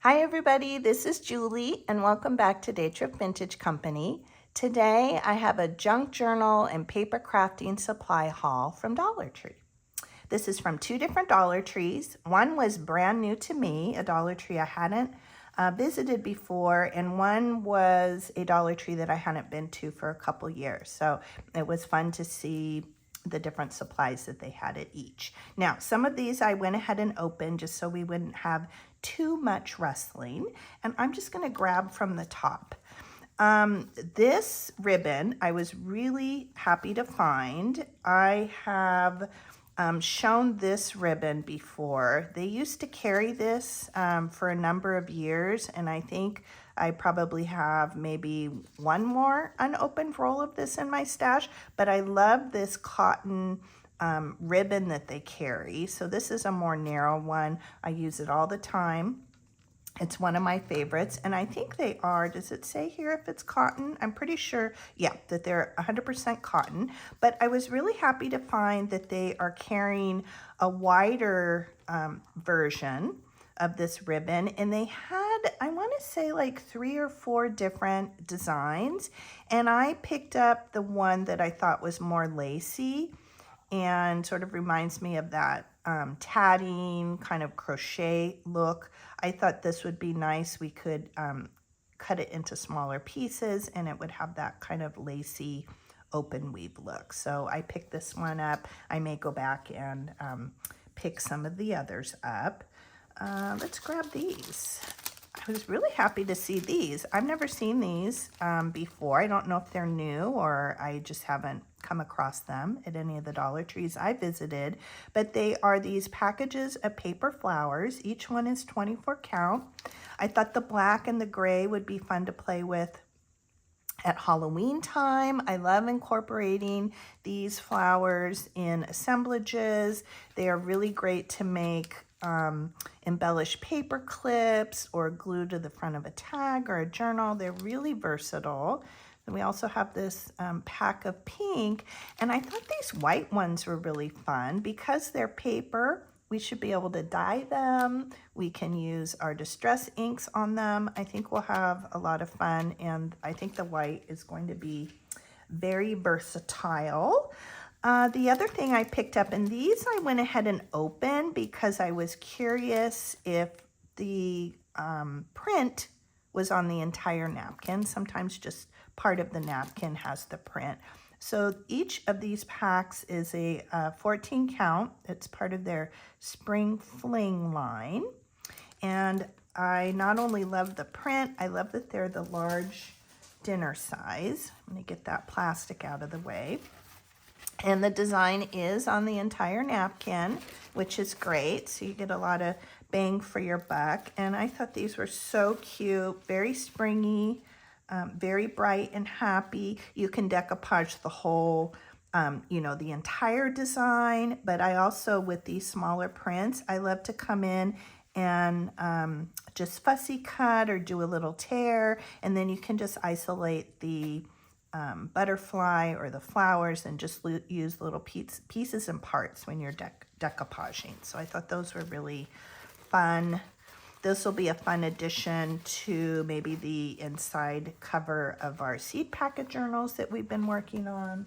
Hi everybody, this is Julie and welcome back to Day Trip Vintage Company. Today I have a junk journal and paper crafting supply haul from Dollar Tree. This is from two different Dollar Trees. One was brand new to me, a Dollar Tree I hadn't visited before, and one was a Dollar Tree that I hadn't been to for a couple years. So it was fun to see the different supplies that they had at each. Now, some of these I went ahead and opened just so we wouldn't have too much rustling, and I'm just going to grab from the top. This ribbon I was really happy to find. I have shown this ribbon before. They used to carry this for a number of years, and I think I probably have maybe one more unopened roll of this in my stash, but I love this cotton ribbon that they carry. So this is a more narrow one. I use it all the time. It's one of my favorites, and I think they are, does it say here if it's cotton? I'm pretty sure, yeah, that they're 100% cotton, but I was really happy to find that they are carrying a wider version of this ribbon, and they had, I want to say like 3 or 4 different designs, and I picked up the one that I thought was more lacy and sort of reminds me of that tatting kind of crochet look. I thought this would be nice. We could cut it into smaller pieces and it would have that kind of lacy open weave look. So I picked this one up. I may go back and pick some of the others up. Let's grab these. I was really happy to see these. I've never seen these before. I don't know if they're new or I just haven't come across them at any of the Dollar Trees I visited, but they are these packages of paper flowers. Each one is 24 count. I thought the black and the gray would be fun to play with at Halloween time. I love incorporating these flowers in assemblages. They are really great to make embellish paper clips or glue to the front of a tag or a journal. They're really versatile. And we also have this pack of pink, and I thought these white ones were really fun because they're paper. We should be able to dye them. We can use our distress inks on them. I think we'll have a lot of fun, and I think the white is going to be very versatile. The other thing I picked up, and these I went ahead and opened because I was curious if the print was on the entire napkin. Sometimes just part of the napkin has the print. So each of these packs is a 14 count. It's part of their Spring Fling line. And I not only love the print, I love that they're the large dinner size. I'm gonna get that plastic out of the way. And the design is on the entire napkin, which is great. So you get a lot of bang for your buck. And I thought these were so cute, very springy, very bright and happy. You can decoupage the whole, the entire design. But I also, with these smaller prints, I love to come in and just fussy cut or do a little tear. And then you can just isolate the butterfly or the flowers and just use little pieces and parts when you're decoupaging. So I thought those were really fun. This will be a fun addition to maybe the inside cover of our seed packet journals that we've been working on.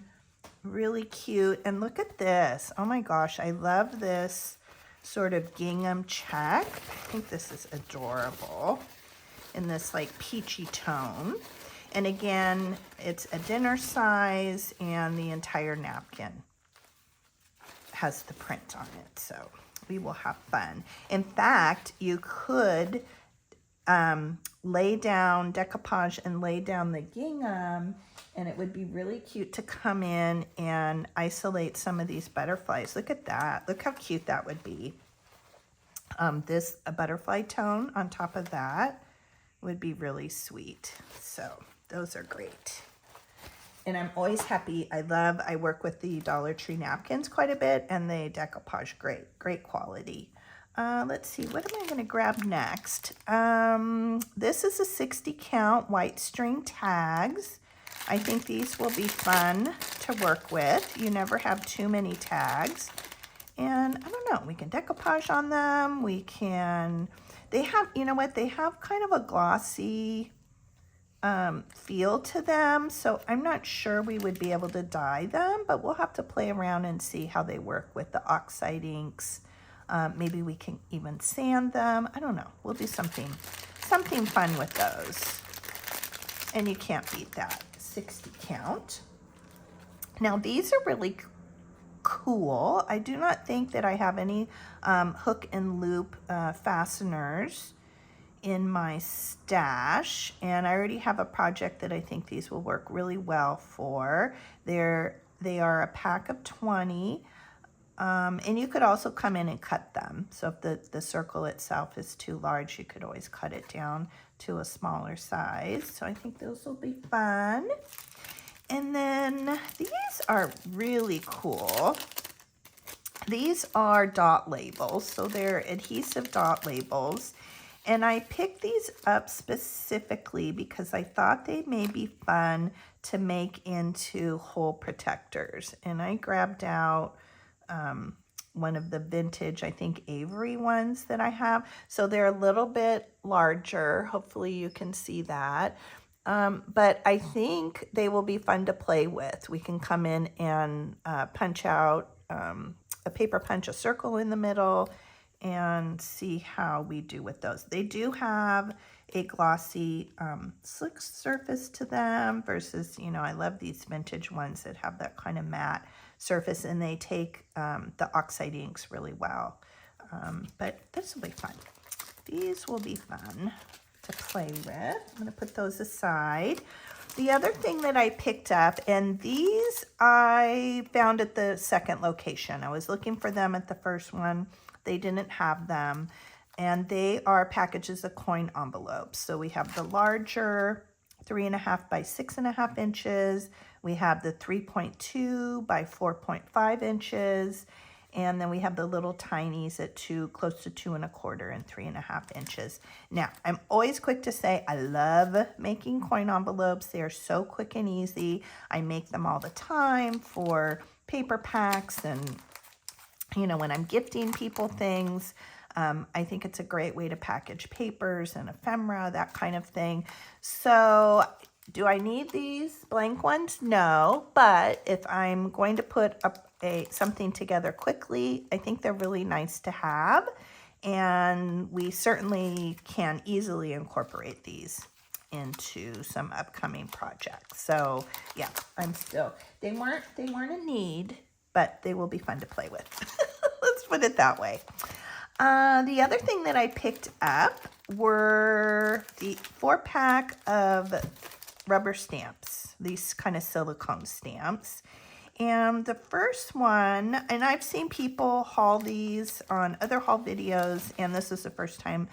Really cute. And look at this. Oh my gosh, I love this sort of gingham check. I think this is adorable in this like peachy tone. And again, it's a dinner size and the entire napkin has the print on it. So we will have fun. In fact, you could lay down, decoupage and lay down the gingham, and it would be really cute to come in and isolate some of these butterflies. Look at that. Look how cute that would be. This a butterfly tone on top of that would be really sweet. So those are great. And I'm always happy. I work with the Dollar Tree napkins quite a bit, and they decoupage great quality. Let's see, what am I going to grab next? This is a 60 count white string tags. I think these will be fun to work with. You never have too many tags. And I don't know, we can decoupage on them. They have, you know what, they have kind of a glossy feel to them, so I'm not sure we would be able to dye them, but we'll have to play around and see how they work with the oxide inks. Maybe we can even sand them. I don't know. We'll do something fun with those. And you can't beat that. 60 count. Now these are really cool. I do not think that I have any hook and loop fasteners in my stash, and I already have a project that I think these will work really well for. They are a pack of 20, and you could also come in and cut them. So if the circle itself is too large, you could always cut it down to a smaller size. So I think those will be fun. And then these are really cool. These are dot labels, so they're adhesive dot labels. And I picked these up specifically because I thought they may be fun to make into hole protectors. And I grabbed out one of the vintage, I think, Avery ones that I have. So they're a little bit larger. Hopefully you can see that. But I think they will be fun to play with. We can come in and punch out a paper punch a circle in the middle and see how we do with those. They do have a glossy slick surface to them versus, you know, I love these vintage ones that have that kind of matte surface, and they take the oxide inks really well. But this will be fun. These will be fun to play with. I'm going to put those aside. The other thing that I picked up, and these I found at the second location. I was looking for them at the first one. They didn't have them, and they are packages of coin envelopes. So we have the larger 3.5 by 6.5 inches. We have the 3.2 by 4.5 inches. And then we have the little tinies at close to 2.25 and 3.5 inches. Now, I'm always quick to say I love making coin envelopes. They are so quick and easy. I make them all the time for paper packs and, you know, when I'm gifting people things. I think it's a great way to package papers and ephemera, that kind of thing. So do I need these blank ones? No, but if I'm going to put up something together quickly, I think they're really nice to have, and we certainly can easily incorporate these into some upcoming projects. So yeah, they weren't a need, but they will be fun to play with. Let's put it that way. The other thing that I picked up were the 4-pack of rubber stamps, these kind of silicone stamps. And the first one, and I've seen people haul these on other haul videos, and this is the first time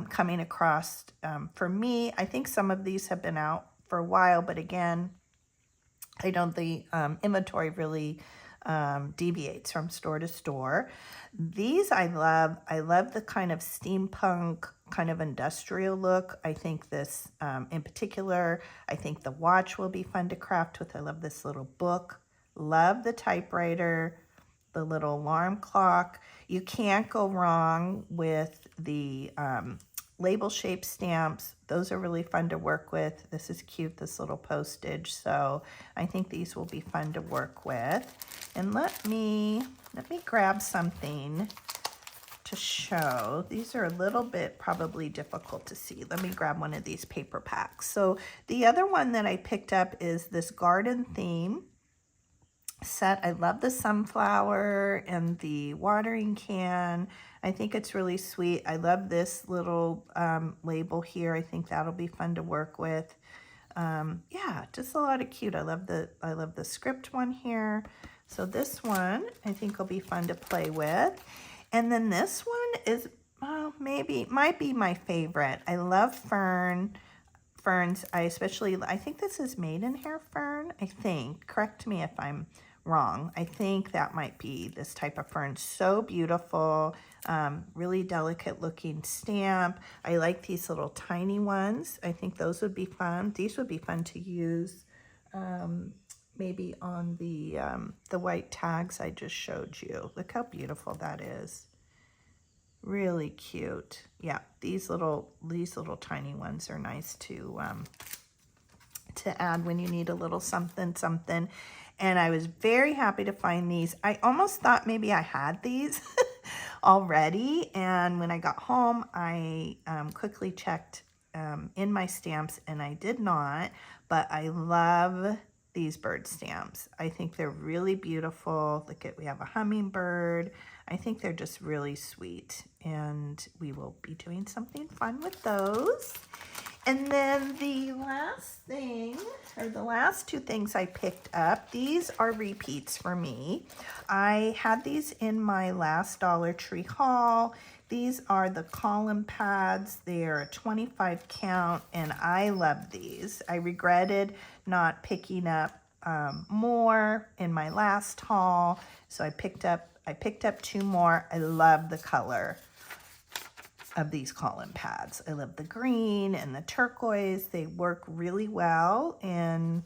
coming across for me. I think some of these have been out for a while, but again, I don't, the inventory really deviates from store to store. These I love. I love the kind of steampunk, kind of industrial look. I think this in particular, I think the watch will be fun to craft with. I love this little book. Love the typewriter, the little alarm clock. You can't go wrong with the label shape stamps. Those are really fun to work with. This is cute, this little postage. So I think these will be fun to work with. And let me grab something to show. These are a little bit probably difficult to see. Let me grab one of these paper packs. So the other one that I picked up is this garden theme set. I love the sunflower and the watering can. I think it's really sweet. I love this little label here. I think that'll be fun to work with. Yeah, just a lot of cute. I love the script one here. So this one I think will be fun to play with. And then this one is might be my favorite. I love ferns. I think this is maidenhair fern, I think. Correct me if I'm wrong. I think that might be this type of fern. So beautiful, really delicate looking stamp. I like these little tiny ones. I think those would be fun. These would be fun to use maybe on the white tags I just showed you. Look how beautiful that is. Really cute. Yeah, these little tiny ones are nice to add when you need a little something something. And I was very happy to find these. I almost thought maybe I had these already, and when I got home I quickly checked in my stamps and I did not, but I love these bird stamps. I think they're really beautiful. Look at, we have a hummingbird. I think they're just really sweet, and we will be doing something fun with those. And then the last thing, or the last two things I picked up, these are repeats for me. I had these in my last Dollar Tree haul. These are the column pads. They are a 25 count, and I love these. I regretted not picking up more in my last haul, so I picked up 2 more. I love the color of these column pads. I love the green and the turquoise. They work really well in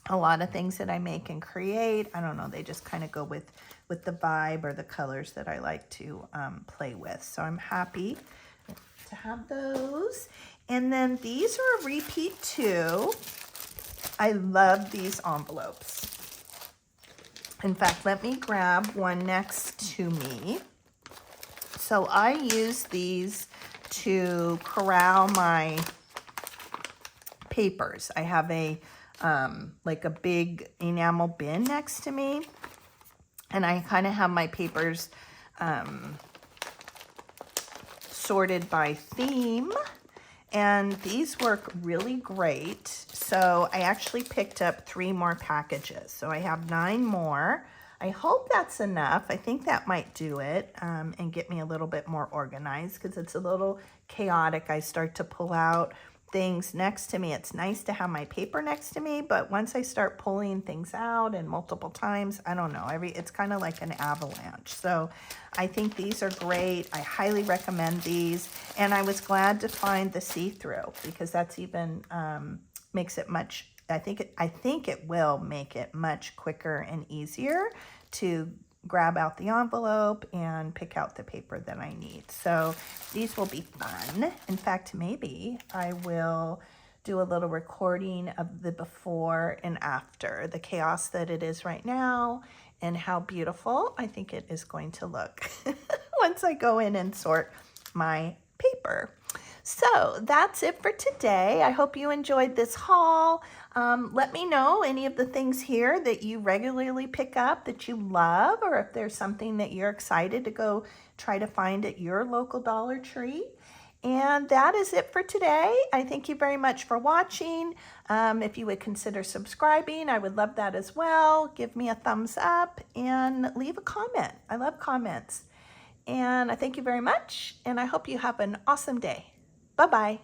a lot of things that I make and create. I don't know, they just kind of go with the vibe or the colors that I like to play with. So I'm happy to have those. And then these are a repeat too. I love these envelopes. In fact, let me grab one next to me. So I use these to corral my papers. I have a like a big enamel bin next to me, and I kind of have my papers sorted by theme, and these work really great. So I actually picked up 3 more packages, so I have 9 more. I hope that's enough. I think that might do it and get me a little bit more organized, because it's a little chaotic. I start to pull out things next to me. It's nice to have my paper next to me, but once I start pulling things out and multiple times, I don't know, it's kind of like an avalanche. So I think these are great. I highly recommend these, and I was glad to find the see-through, because that's even makes it much, I think it will make it much quicker and easier to grab out the envelope and pick out the paper that I need. So these will be fun. In fact, maybe I will do a little recording of the before and after, the chaos that it is right now and how beautiful I think it is going to look once I go in and sort my paper. So that's it for today. I hope you enjoyed this haul. Let me know any of the things here that you regularly pick up that you love, or if there's something that you're excited to go try to find at your local Dollar Tree. And that is it for today. I thank you very much for watching. If you would consider subscribing, I would love that as well. Give me a thumbs up and leave a comment. I love comments. And I thank you very much, and I hope you have an awesome day. Bye-bye.